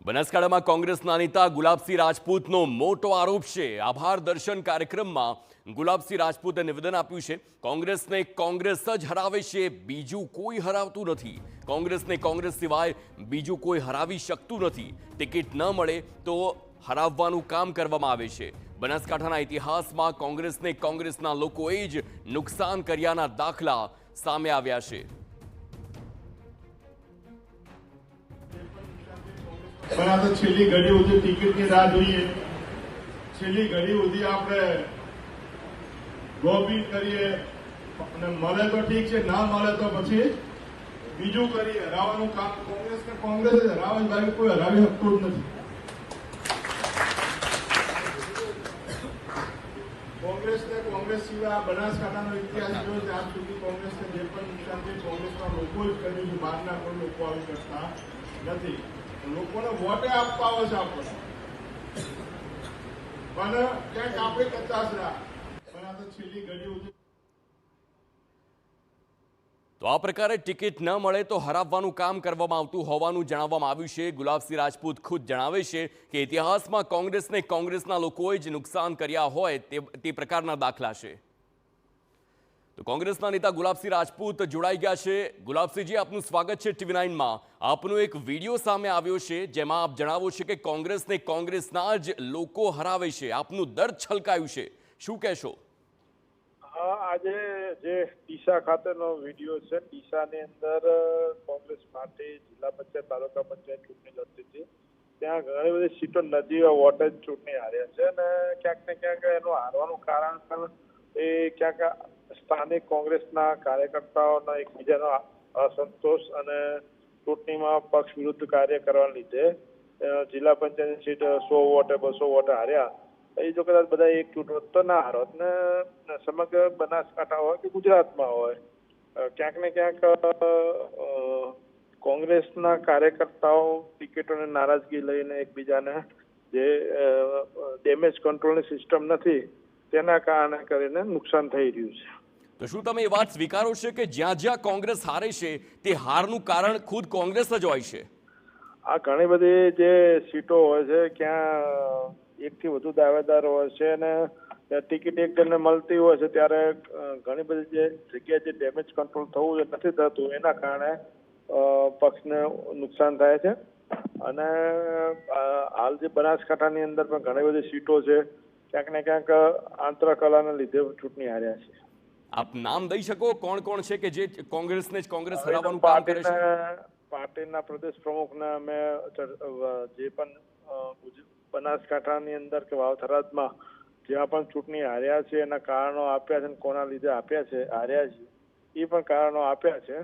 બનાસકાંઠામાં કોંગ્રેસના નેતા ગુલાબસિંહ રાજપૂતનો મોટો આરોપ છે। આભાર દર્શન કાર્યક્રમમાં ગુલાબસિંહ રાજપૂતે નિવેદન આપ્યું છે, કોંગ્રેસને કોંગ્રેસ જ હરાવે છે, બીજું કોઈ હરાવતું નથી। કોંગ્રેસને કોંગ્રેસ સિવાય બીજું કોઈ હરાવી શકતું નથી। ટિકિટ ન મળે તો હરાવવાનું કામ કરવામાં આવે છે। બનાસકાંઠાના ઇતિહાસમાં કોંગ્રેસને કોંગ્રેસના લોકોએ જ નુકસાન કર્યાના દાખલા સામે આવ્યા છે। પણ આ તો છેલ્લી ઘડી સુધી ટિકિટની રાહ જોઈએ, છેલ્લી ઘડી સુધી આપણે લોબિંગ કરીએ અને મળે તો ઠીક છે, ના મળે તો પછી બીજું કરીએ। હરાવવાનું કામ કોંગ્રેસને કોંગ્રેસ જ હરાવે, બાકી કોઈ હરાવી શકતું જ નથી। કોંગ્રેસને કોંગ્રેસ સિવાય આ બનાસકાંઠાનો ઇતિહાસ જોયો છે, આજ સુધી કોંગ્રેસને જે પણ નુકસાન છે કોંગ્રેસના લોકો જ કર્યું છે, બહારના કોઈ લોકો આવી શકતા નથી। લોકોને વોટે આપવા આવે છે આપણને, પણ ક્યાંક આપણે કચાશ રહ્યા, પણ આ તો છેલ્લી ઘડી સુધી। તો આ પ્રકારે ટિકિટ ન મળે તો હરાવવાનું કામ કરવામાં આવતું હોવાનું જણાવવામાં આવ્યું છે। ગુલાબસિંહ રાજપૂત ખુદ જણાવે છે કે ઇતિહાસમાં કોંગ્રેસને કોંગ્રેસના લોકોએ જ નુકસાન કર્યા હોય તે પ્રકારના દાખલા છે। તો કોંગ્રેસના નેતા ગુલાબસિંહ રાજપૂત જોડાઈ ગયા છે। ગુલાબસિંહજી, આપનું સ્વાગત છે TV9માં। આપનો એક વિડીયો સામે આવ્યો છે જેમાં આપ જણાવો છો કે કોંગ્રેસને કોંગ્રેસના જ લોકો હરાવે છે। આપનું દર્દ છલકાયું છે, શું કહેશો? આજે જે ડીસા ખાતેનો વિડીયો છે, ડીસાની અંદર કોંગ્રેસ પાર્ટી જિલ્લા પંચાયત તાલુકા પંચાયત ચૂંટણી લડતી હતી, ત્યાં ઘણી બધી સીટો નજીવા વોટે જ ચૂંટણી હાર્યા છે અને ક્યાંક ને ક્યાંક એનું હારવાનું કારણ પણ એ ક્યાંક સ્થાનિક કોંગ્રેસના કાર્યકર્તાઓના એકબીજાનો અસંતોષ અને ચૂંટણીમાં પક્ષ વિરુદ્ધ કાર્ય કરવાના લીધે જિલ્લા પંચાયતની સીટ 100 વોટે 200 વોટે હાર્યા। એ જો કદાચ બધા એક ચૂંટણી તો ના હારત ને સમગ્ર બનાસકાંઠા હોય કે ગુજરાતમાં હોય, ક્યાંક ને ક્યાંક કોંગ્રેસના કાર્યકર્તાઓ ટિકિટોની નારાજગી લઈને એકબીજાને જે ડેમેજ કંટ્રોલની સિસ્ટમ નથી તેના કારણે કરીને નુકસાન થઈ રહ્યું છે। તો શું તમે એ વાત સ્વીકારો છો કે જ્યાં જ્યાં કોંગ્રેસ હારે છે તે હારનું કારણ ખુદ કોંગ્રેસ જ હોય છે? આ ઘણી બધી જે સીટો હોય છે ક્યાં એકથી વધુ દાવેદાર હોય છે અને ટિકિટ એક જણને મળતી હોય છે ત્યારે ઘણી બધી જે જગ્યાએ જે ડેમેજ કંટ્રોલ થવું નથી થતું એના કારણે પક્ષને નુકસાન થાય છે। અને હાલ જે બનાસકાંઠાની અંદર પણ ઘણી બધી સીટો છે, ક્યાંક ને ક્યાંક આંતરકલાના લીધે ચૂંટણી હાર્યા છે। આપ નામ દઈ શકો કોણ કોણ છે કે જે કોંગ્રેસને જ કોંગ્રેસ હરાવવાનું કામ કરે છે? પાર્ટીના પ્રદેશ પ્રમુખને અમે જે પણ બનાસકાંઠાની અંદર કે વાવ-થરાદમાં જ્યાં પણ ચૂંટણી હાર્યા છે એના કારણો આપ્યા છે અને કોના લીધે આપ્યા છે, હાર્યા છે એ પણ કારણો આપ્યા છે।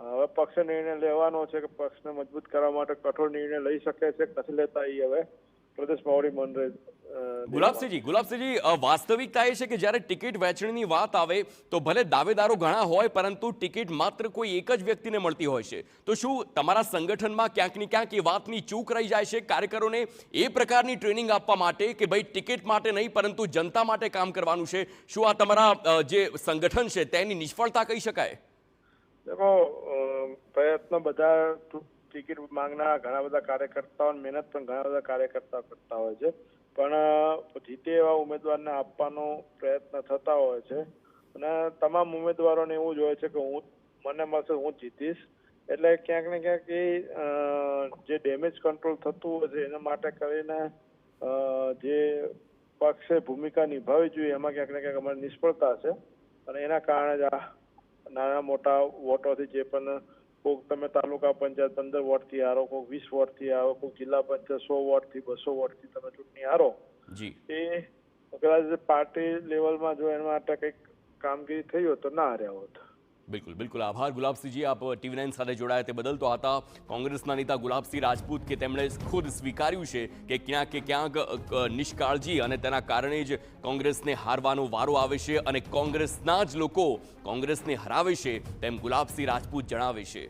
હવે પક્ષે નિર્ણય લેવાનો છે કે પક્ષને મજબૂત કરવા માટે કઠોર નિર્ણય લઈ શકે છે, નથી લેતા એ હવે પ્રદેશ મોવડી મંડળ। ગુલાબસિંહજી, વાસ્તવિકતા એ છે કે જ્યારે ટિકિટ વહેંચણીની વાત આવે તો ભલે દાવેદારો ઘણા હોય પરંતુ ટિકિટ માત્ર કોઈ એક જ વ્યક્તિને મળતી હોય છે। તો શું તમારા સંગઠનમાં ક્યાંક ને ક્યાંક એ વાતની ચૂક રહી જાય છે કાર્યકરોને એ પ્રકારની ટ્રેનિંગ આપવા માટે કે ભાઈ ટિકિટ માટે નહીં પરંતુ જનતા માટે કામ કરવાનું છે? શું આ તમારા જે સંગઠન છે તેની નિષ્ફળતા કહી શકાય? દેખો, પ્રયત્ન બધા ટિકિટ માંગના ઘણા બધા કાર્યકર્તાઓ, મહેનત પણ ઘણા બધા કાર્યકર્તાઓ કરતા હોય છે, પણ જીતે એવા ઉમેદવારને આપવાનો પ્રયત્ન થતા હોય છે અને તમામ ઉમેદવારોને એવું જ હોય છે કે મને મળશે હું જીતીશ। એટલે ક્યાંક ને ક્યાંક એ જે ડેમેજ કંટ્રોલ થતું હોય છે એના માટે કરીને જે પક્ષે ભૂમિકા નિભાવવી જોઈએ એમાં ક્યાંક ને ક્યાંક અમારી નિષ્ફળતા છે અને એના કારણે જ આ નાના મોટા વોટોથી જે પણ કોઈક તમે તાલુકા પંચાયત 15 વોટથી હારો, કોઈક 20 વોટથી હારો, કોઈક જિલ્લા પંચાયત 100 વોટથી 200 વોટથી તમે ચૂંટણી હારો, એ કદાચ પાર્ટી લેવલમાં જો એના માટે કંઈક કામગીરી થઈ હોત તો ના હાર્યા હોત। બિલકુલ આભાર ગુલાબસિંહજી, આપ TV9 સાથે જોડાયા તે બદલ। તો હતા કોંગ્રેસના નેતા ગુલાબસિંહ રાજપૂત કે તેમણે ખુદ સ્વીકાર્યું છે કે ક્યાંક નિષ્કાળજી અને તેના કારણે જ કોંગ્રેસને હારવાનો વારો આવે છે અને કોંગ્રેસના જ લોકો કોંગ્રેસને હરાવે છે તેમ ગુલાબસિંહ રાજપૂત જણાવે છે।